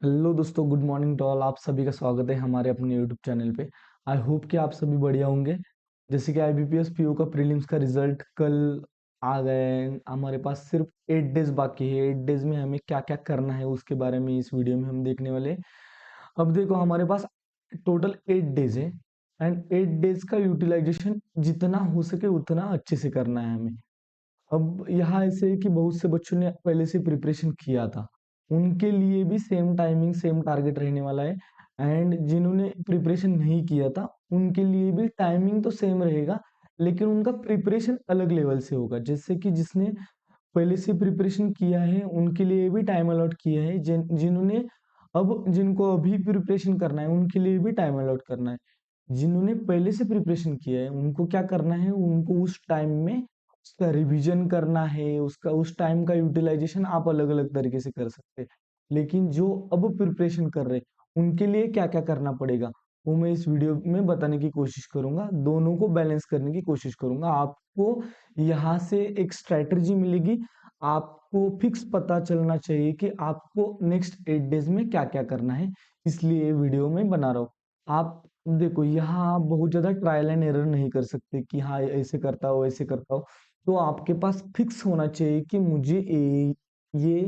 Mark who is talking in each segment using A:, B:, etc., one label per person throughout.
A: Hello दोस्तों, good morning to all. आप सभी का स्वागत है हमारे अपने यूट्यूब चैनल पे। आई होप कि आप सभी बढ़िया होंगे। जैसे कि आईबीपीएस पीओ का प्रीलिम्स का रिजल्ट कल आ गया है। हमारे पास सिर्फ 8 डेज बाकी है। 8 डेज में हमें क्या क्या करना है उसके बारे में इस वीडियो में हम देखने वाले हैं। अब देखो, हमारे पास टोटल 8 डेज है एंड 8 डेज का यूटिलाइजेशन जितना हो सके उतना अच्छे से करना है हमें। अब यहाँ ऐसे है कि बहुत से बच्चों ने पहले से प्रिपरेशन किया था, उनके लिए भी सेम टाइमिंग सेम टारगेट रहने वाला है। एंड जिन्होंने प्रिपरेशन नहीं किया था उनके लिए भी टाइमिंग तो सेम रहेगा, लेकिन उनका प्रिपरेशन अलग लेवल से होगा। जैसे कि जिसने पहले से प्रिपरेशन किया है उनके लिए भी टाइम अलॉट किया है, जिन्होंने अब जिनको अभी प्रिपरेशन करना है उनके लिए भी टाइम अलॉट करना है। जिन्होंने पहले से प्रिपरेशन किया है उनको क्या करना है, उनको उस टाइम में उसका रिवीजन करना है। उसका उस टाइम का यूटिलाइजेशन आप अलग अलग तरीके से कर सकते हैं। लेकिन जो अब प्रिपरेशन कर रहे हैं उनके लिए क्या क्या करना पड़ेगा वो मैं इस वीडियो में बताने की कोशिश करूंगा। दोनों को बैलेंस करने की कोशिश करूंगा। आपको यहाँ से एक स्ट्रेटजी मिलेगी। आपको फिक्स पता चलना चाहिए कि आपको नेक्स्ट 8 डेज में क्या क्या करना है, इसलिए ये वीडियो में बना रहा हूँ। आप देखो, यहाँ आप बहुत ज्यादा ट्रायल एंड एरर नहीं कर सकते कि हाँ ऐसे करता हो ऐसे करता हो। तो आपके पास फिक्स होना चाहिए कि मुझे ये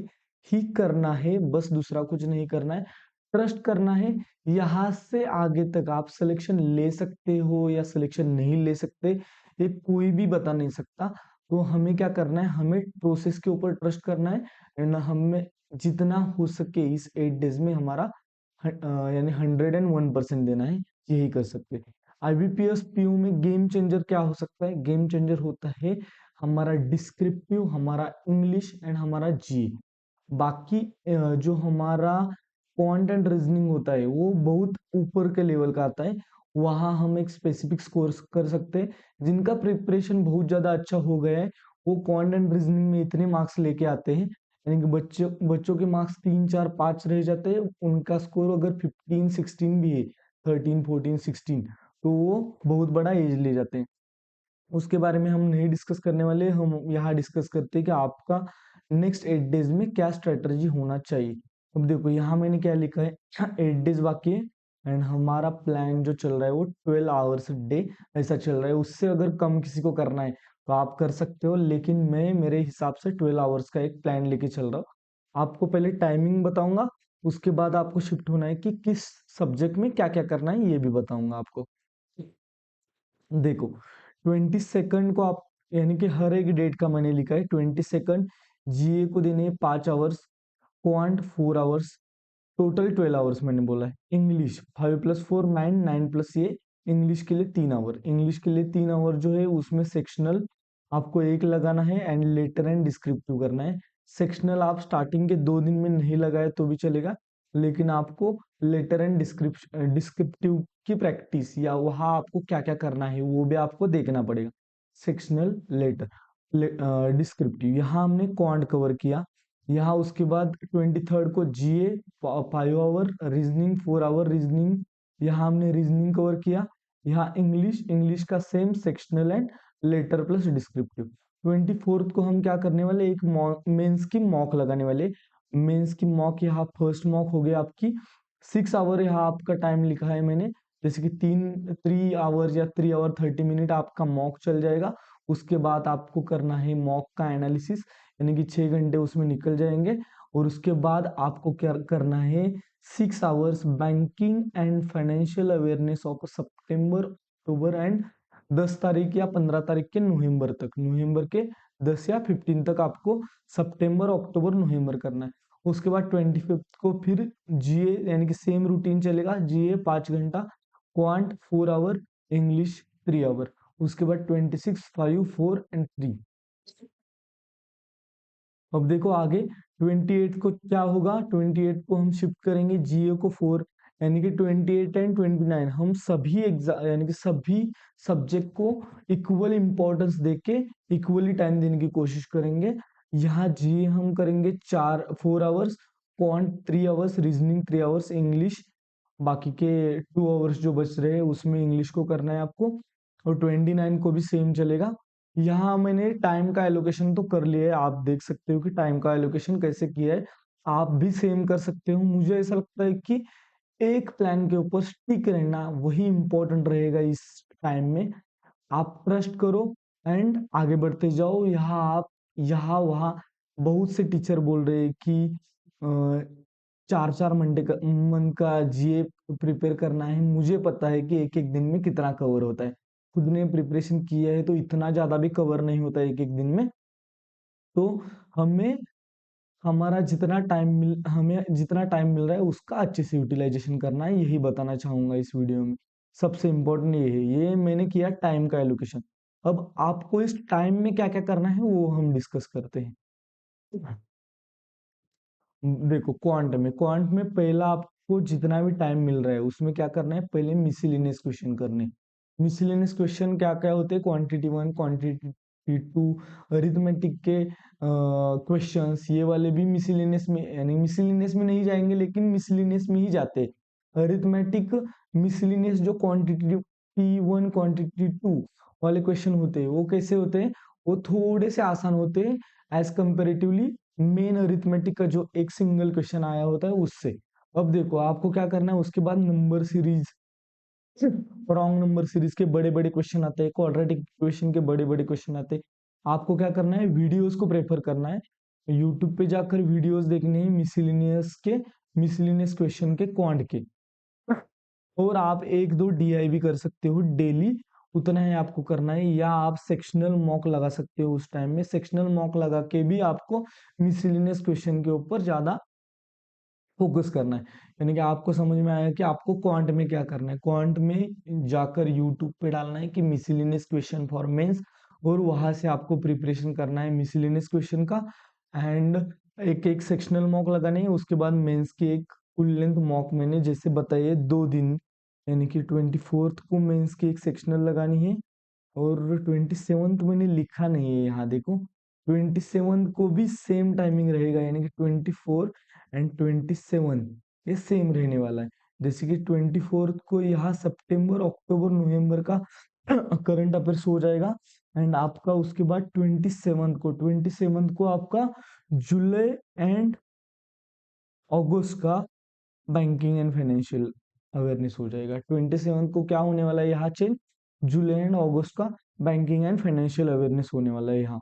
A: ही करना है, बस दूसरा कुछ नहीं करना है। ट्रस्ट करना है। यहाँ से आगे तक आप सिलेक्शन ले सकते हो या सिलेक्शन नहीं ले सकते, ये कोई भी बता नहीं सकता। तो हमें क्या करना है, हमें प्रोसेस के ऊपर ट्रस्ट करना है। एंड हमें जितना हो सके इस 8 डेज में हमारा यानी 101% देना है, यही कर सकते हैं। आईबीपीएस पीयू में गेम चेंजर क्या हो सकता है? गेम चेंजर होता है हमारा डिस्क्रिप्टिव, हमारा इंग्लिश एंड हमारा जी। बाकी जो हमारा क्वांट एंड रीजनिंग होता है वो बहुत ऊपर के लेवल का आता है। वहां हम एक स्पेसिफिक स्कोर कर सकते हैं। जिनका प्रिपरेशन बहुत ज्यादा अच्छा हो गया है वो क्वांट एंड रीजनिंग में इतने मार्क्स लेके आते हैं, यानी कि बच्चों के मार्क्स 3 4 5 रह जाते हैं। उनका स्कोर अगर 15 16 भी है, 13 14 16, तो वो बहुत बड़ा एज ले जाते हैं। उसके बारे में हम नहीं डिस्कस करने वाले। हम यहाँ डिस्कस करते हैं कि आपका नेक्स्ट 8 डेज में क्या स्ट्रेटजी होना चाहिए। अब देखो, यहाँ मैंने क्या लिखा है, 8 डेज बाकी है एंड हमारा प्लान जो चल रहा है वो 12 आवर्स डे ऐसा चल रहा है। उससे अगर कम किसी को करना है तो आप कर सकते हो, लेकिन मैं मेरे हिसाब से 12 आवर्स का एक प्लान लेके चल रहा हूँ। आपको पहले टाइमिंग बताऊंगा, उसके बाद आपको शिफ्ट होना है कि किस सब्जेक्ट में क्या क्या करना है ये भी बताऊंगा आपको। देखो, 22 को आप, यानी कि हर एक डेट का मैंने लिखा है। 22 जीए को देने हैं 5 hours, quant 4 hours, total 12 hours मैंने बोला है। इंग्लिश 5 + 4 9, 9 + ये, इंग्लिश के लिए 3 आवर। इंग्लिश के लिए 3 आवर जो है उसमें सेक्शनल आपको एक लगाना है एंड लेटर एंड डिस्क्रिप्टिव करना है। सेक्शनल आप स्टार्टिंग के 2 दिन में नहीं लगाए तो भी चलेगा, लेकिन आपको लेटर एंड डिस्क्रिप्टिव की प्रैक्टिस या वहाँ आपको क्या क्या करना है वो भी आपको देखना पड़ेगा। सेक्शनल, लेटर, डिस्क्रिप्टिव, यहाँ हमने क्वांट कवर किया। यहाँ उसके बाद 23 को जीए 5 आवर, रीजनिंग 4 आवर रीजनिंग, यहाँ हमने रीजनिंग कवर किया। यहाँ इंग्लिश, इंग्लिश का same sectional and later plus descriptive. 24 को हम क्या करने वाले, एक मेंस की मॉक लगाने वाले। मेंस की मॉक, यहाँ फर्स्ट मॉक हो गया आपकी 6 आवर। यहाँ आपका टाइम लिखा है मैंने, जैसे कि 3 आवर या 3 आवर 30 मिनट आपका मॉक चल जाएगा। उसके बाद आपको करना है मॉक का एनालिसिस, यानी कि 6 घंटे उसमें निकल जाएंगे। और उसके बाद आपको क्या करना है, 6 hours banking and financial awareness of September October and 10 तारीख या 15 तारीख के नवंबर तक, नवंबर के 10 या 15 तक आपको सितंबर अक्टूबर नवंबर करना है। उसके बाद 25 को फिर जीए, यानी कि सेम रूटीन चलेगा। जीए 5 घंटा, क्वांट 4 आवर, इंग्लिश 3 आवर। उसके बाद 26 5 4 एंड 3। अब देखो आगे 28 को क्या होगा, 28 को हम शिफ्ट करेंगे जीए को 4, यानी कि 28 एंड 29 हम सभी एग्जाम यानी कि सभी सब्जेक्ट को इक्वल इंपॉर्टेंस देके इक्वली टाइम देने की कोशिश करेंगे। यहाँ जीए हम करेंगे 4 hours, quant 3 hours, reasoning 3 hours, English बाकी के 2 आवर्स जो बच रहे हैं उसमें इंग्लिश को करना है आपको। और 29 को भी सेम चलेगा। यहाँ मैंने टाइम का एलोकेशन तो कर लिया है, आप देख सकते हो कि टाइम का एलोकेशन कैसे किया है। आप भी सेम कर सकते हो। मुझे ऐसा लगता है कि एक प्लान के ऊपर स्टिक रहना वही इंपॉर्टेंट रहेगा इस टाइम में। आप ट्रस्ट करो एंड आगे बढ़ते जाओ। यहाँ वहाँ बहुत से टीचर बोल रहे हैं कि 4-4 मंथ का जीए प्रिपेयर करना है। मुझे पता है कि एक-एक दिन में कितना कवर होता है। खुद ने प्रिपरेशन किया है तो इतना ज़्यादा भी कवर नहीं होता है एक-एक दिन में। तो हमें हमें जितना टाइम मिल रहा है उसका अच्छे से यूटिलाइजेशन करना है, यही बताना चाहूँगा इस वीडियो में। सबसे इम्पोर्टेंट ये है, ये मैंने किया टाइम का एलोकेशन। अब आपको इस टाइम में क्या-क्या करना है वो हम डिस्कस करते हैं। देखो क्वांट में पहला आपको जितना भी टाइम मिल रहा है उसमें क्या करना है, पहले मिसलेनियस क्वेश्चन करने। मिसलेनियस क्वेश्चन क्या क्या होते हैं, quantity one, quantity two, arithmetic के क्वेश्चंस, ये वाले भी मिसलेनियस में, यानी मिसलेनियस में नहीं जाएंगे लेकिन मिसलेनियस में ही जाते हैं। अरिथमेटिक मिसलेनियस जो क्वांटिटी वन क्वांटिटी टू वाले क्वेश्चन होते हैं वो कैसे होते हैं, वो थोड़े से आसान होते हैं एज कंपेरेटिवली मेन अरिथमेटिक का जो एक सिंगल क्वेश्चन आया होता है उससे। अब देखो आपको क्या करना है, उसके बाद number series, wrong number series के बड़े बड़े क्वेश्चन आते हैं, क्वाड्रेटिक इक्वेशन के बड़े बड़े क्वेश्चन आते हैं। आपको क्या करना है, वीडियोस को प्रेफर करना है, यूट्यूब पे जाकर वीडियोस देखने हैं मिसलिनियस क्वेश्चन के क्वांट के। और आप एक दो डीआई भी कर सकते हो डेली, उतना ही आपको करना है। या आप सेक्शनल मॉक लगा सकते हो, उस टाइम में सेक्शनल मॉक लगा के भी आपको मिसलिनियस क्वेश्चन के ऊपर ज्यादा फोकस करना है। यानी कि आपको समझ में आया कि आपको क्वांट में क्या करना है। क्वांट में जाकर यूट्यूब पे डालना है कि मिसलिनियस क्वेश्चन फॉर मेंस, और वहां से आपको प्रिपरेशन करना है मिसलिनियस क्वेश्चन का। एंड एक एक सेक्शनल मॉक लगाने है, उसके बाद मेंस की एक फुल लेंथ मॉक मैंने जैसे बताइए 2 दिन, यानी कि 24th को मेंस की एक सेक्शनल लगानी है। और 27th मैंने लिखा नहीं है यहाँ देखो, 27th को भी सेम टाइमिंग रहेगा, यानी कि 24 एंड 27 ये सेम रहने वाला है। जैसे कि 24th को यहाँ सितंबर अक्टूबर नवंबर का करंट अफेयर्स हो जाएगा। एंड आपका उसके बाद 27th को आपका जुलाई एंड अगस्त का बैंकिंग एंड फाइनेंशियल अवेयरनेस हो जाएगा। 27 को क्या होने वाला है यहाँ चेंज, जुलाई एंड अगस्त का बैंकिंग एंड फाइनेंशियल अवेयरनेस होने वाला है यहाँ।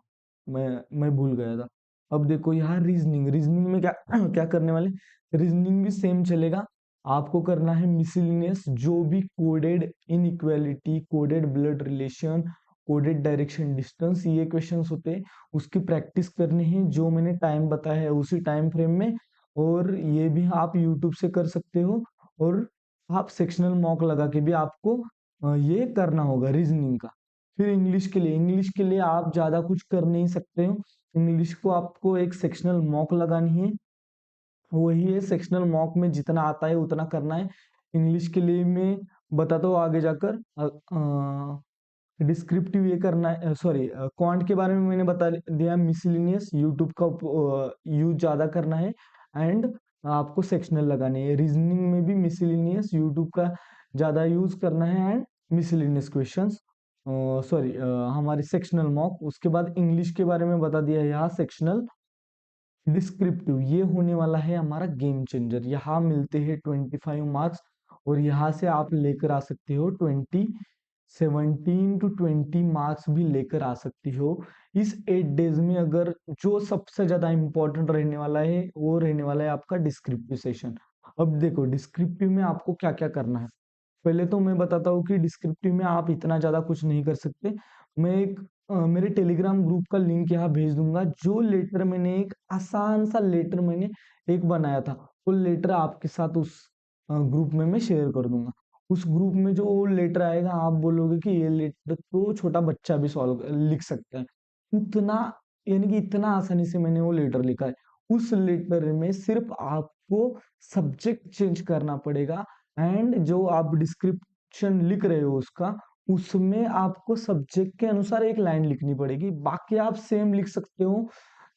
A: मैं भूल गया था। अब देखो यहाँ रीजनिंग में क्या क्या करने वाले, रीजनिंग भी सेम चलेगा। आपको करना है मिसलिनियस जो भी coded inequality, coded blood relation, coded direction distance, ये क्वेश्चंस होते हैं उसकी प्रैक्टिस करनी है, जो मैंने टाइम बताया है उसी टाइम फ्रेम में। और ये भी आप यूट्यूब से कर सकते हो, और आप सेक्शनल मॉक लगा के भी आपको ये करना होगा रीजनिंग का। फिर इंग्लिश के लिए आप ज्यादा कुछ कर नहीं सकते हो। इंग्लिश को आपको एक सेक्शनल मॉक लगानी है, वही है सेक्शनल मॉक में जितना आता है उतना करना है। इंग्लिश के लिए मैं बताता हूँ आगे जाकर। डिस्क्रिप्टिव ये करना है, सॉरी क्वांट के बारे में मैंने बता दिया। मिसलिनियस यूट्यूब का यूज ज्यादा करना है, एंड आपको सेक्शनल लगाने है। रीजनिंग में भी मिसलिनियस यूट्यूब का ज्यादा यूज करना है, एंड मिसलिनियस क्वेश्चंस, सॉरी हमारे सेक्शनल मॉक। उसके बाद इंग्लिश के बारे में बता दिया यहाँ सेक्शनल। डिस्क्रिप्टिव ये होने वाला है हमारा गेम चेंजर, यहाँ मिलते हैं 25 मार्क्स, और यहाँ से आप लेकर आ सकते हो 17 to 20 मार्क्स भी लेकर आ सकती हो इस 8 डेज में। अगर जो सबसे ज्यादा इंपॉर्टेंट रहने वाला है वो रहने वाला है आपका डिस्क्रिप्टिव सेशन। अब देखो डिस्क्रिप्टिव में आपको क्या क्या करना है। पहले तो मैं बताता हूँ कि डिस्क्रिप्टिव में आप इतना ज्यादा कुछ नहीं कर सकते। मैं एक मेरे टेलीग्राम ग्रुप का लिंक यहाँ भेज दूंगा, जो लेटर मैंने एक आसान सा लेटर मैंने एक बनाया था, वो लेटर आपके साथ उस ग्रुप में मैं शेयर कर दूंगा। उस ग्रुप में जो लेटर आएगा आप बोलोगे कि ये लेटर तो छोटा बच्चा भी सॉल्व लिख सकता है, उतना, यानी कि इतना आसानी से मैंने वो लेटर लिखा है। उस लेटर में सिर्फ आपको सब्जेक्ट चेंज करना पड़ेगा, एंड जो आप डिस्क्रिप्शन लिख रहे हो उसका, उसमें आपको सब्जेक्ट के अनुसार एक लाइन लिखनी पड़ेगी, बाकी आप सेम लिख सकते हो।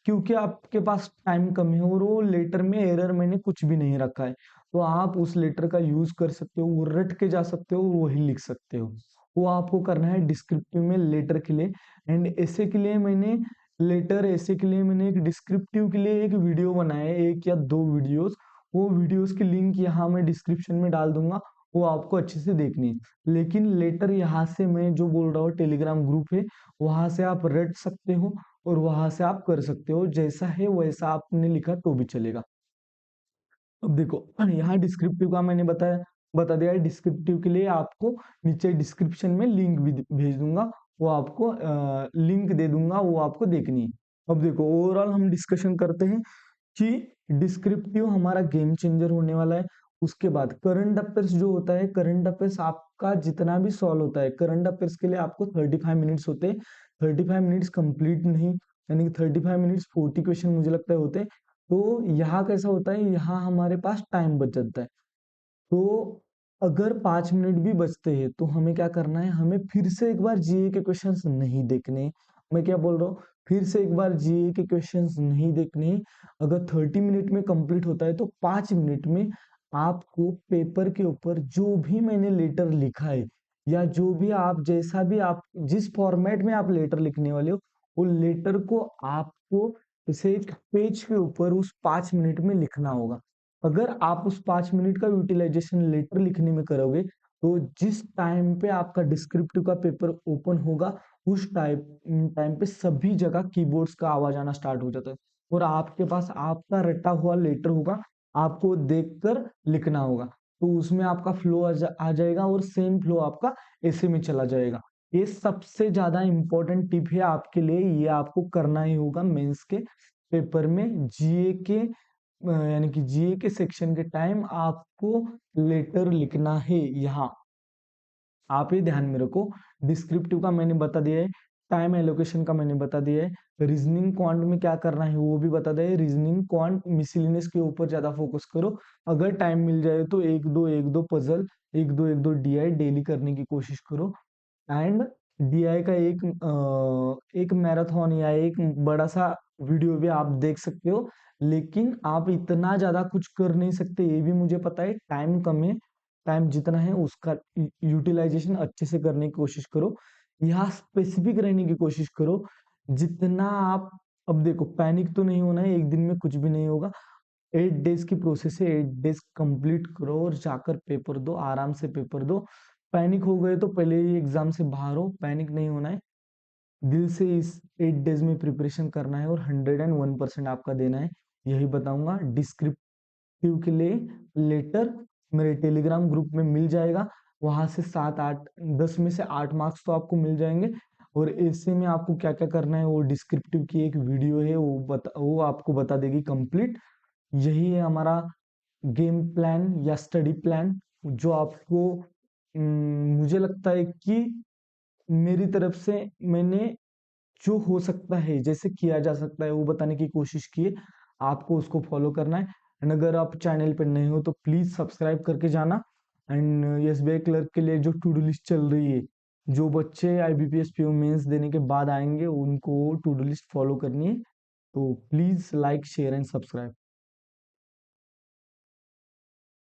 A: क्योंकि आपके पास टाइम कम है, और वो लेटर में एरर मैंने कुछ भी नहीं रखा है, तो आप उस लेटर का यूज कर सकते हो, वो रट के जा सकते हो, वही लिख सकते हो। वो आपको करना है डिस्क्रिप्टिव में लेटर के लिए। एंड ऐसे के लिए मैंने लेटर ऐसे के लिए मैंने एक डिस्क्रिप्टिव के लिए एक वीडियो बनाया है, एक या दो वीडियोस। वो वीडियोस की लिंक यहाँ मैं डिस्क्रिप्शन में डाल दूंगा, वो आपको अच्छे से देखनी है। लेकिन लेटर यहाँ से मैं जो बोल रहा हूँ, टेलीग्राम ग्रुप है, वहां से आप रट सकते हो और वहां से आप कर सकते हो, जैसा है वैसा आपने लिखा तो भी चलेगा। अब देखो, यहाँ डिस्क्रिप्टिव का मैंने बता दिया है। डिस्क्रिप्टिव के लिए आपको नीचे डिस्क्रिप्शन में लिंक भी भेज दूंगा, वो आपको लिंक दे दूंगा, वो आपको देखनी है। अब देखो, ओवरऑल हम डिस्कशन करते हैं कि डिस्क्रिप्टिव हमारा गेम चेंजर होने वाला है। उसके बाद करंट अफेयर्स जो होता है, करंट अफेयर्स आपका जितना भी सॉल्व होता है, करंट अफेयर्स के लिए आपको 35 मिनट्स होते हैं। 35 मिनट्स कंप्लीट नहीं, यानी कि 35 मिनट्स 40 क्वेश्चन मुझे लगता है होते हैं। तो यहाँ कैसा होता है, यहाँ हमारे पास टाइम बच जाता है। तो अगर 5 मिनट भी बचते हैं तो हमें क्या करना है, हमें फिर से एक बार जीए के क्वेश्चंस नहीं देखने। मैं क्या बोल रहा हूँ, फिर से एक बार जीए के क्वेश्चंस नहीं देखने। अगर 30 मिनट में कंप्लीट होता है तो 5 मिनट में आपको पेपर के ऊपर जो भी मैंने लेटर लिखा है, या जो भी आप जैसा भी आप जिस फॉर्मेट में आप लेटर लिखने वाले हो, वो लेटर को आपको इसे एक पेज के ऊपर उस 5 मिनट में लिखना होगा। अगर आप उस 5 मिनट का यूटिलाइजेशन लेटर लिखने में करोगे, तो जिस टाइम पे आपका डिस्क्रिप्टिव का पेपर ओपन होगा, उस टाइम पे सभी जगह कीबोर्ड्स का आवाज आना स्टार्ट हो जाता है, और आपके पास आपका रटा हुआ लेटर होगा, आपको देखकर लिखना होगा। तो उसमें आपका फ्लो आ जाएगा, और सेम फ्लो आपका ऐसे में चला जाएगा। ये सबसे ज्यादा इंपॉर्टेंट टिप है आपके लिए, ये आपको करना ही होगा मेंस के पेपर में। जीए के यानी कि जीए के सेक्शन के टाइम आपको लेटर लिखना है। यहाँ आप ये ध्यान में रखो, डिस्क्रिप्टिव का मैंने बता दिया है, टाइम एलोकेशन का मैंने बता दिया है, रीजनिंग क्वांट में क्या करना है वो भी बता दिया है। रीजनिंग क्वांट मिसलिनियस के ऊपर ज्यादा फोकस करो। अगर टाइम मिल जाए तो एक दो पजल, एक दो डीआई डेली करने की कोशिश करो। एंड डीआई का एक मैराथन या एक बड़ा सा वीडियो भी आप देख सकते हो। लेकिन आप इतना ज्यादा कुछ कर नहीं सकते, ये भी मुझे पता है, टाइम कम है। टाइम जितना है उसका यूटिलाइजेशन अच्छे से करने की कोशिश करो। यहाँ स्पेसिफिक रहने की कोशिश करो जितना आप। अब देखो, पैनिक तो नहीं होना है, एक दिन में कुछ भी नहीं होगा। 8 डेज की प्रोसेस है, 8 डेज कंप्लीट करो और जाकर पेपर दो, आराम से पेपर दो। पैनिक हो गए तो पहले ही एग्जाम से बाहर हो, पैनिक नहीं होना है। दिल से इस 8 डेज में प्रिपरेशन करना है और 101% आपका देना है। यही बताऊंगा। डिस्क्रिप्टिव के लिए लेटर मेरे टेलीग्राम ग्रुप में मिल जाएगा, वहां से 7 8 10 में से 8 मार्क्स तो आपको मिल जाएंगे। और ऐसे में आपको क्या क्या करना है, वो डिस्क्रिप्टिव की एक वीडियो है, वो आपको बता देगी कंप्लीट। यही है हमारा गेम प्लान या स्टडी प्लान, जो आपको मुझे लगता है कि मेरी तरफ से मैंने जो हो सकता है, जैसे किया जा सकता है, वो बताने की कोशिश की है। आपको उसको फॉलो करना है। एंड अगर आप चैनल पर नए हो तो प्लीज सब्सक्राइब करके जाना। एंड एसबीआई क्लर्क के लिए जो टू डू लिस्ट चल रही है, जो बच्चे आईबीपीएस पीओ मेंस देने के बाद आएंगे, उनको टू डू लिस्ट फॉलो करनी है। तो please like share and subscribe.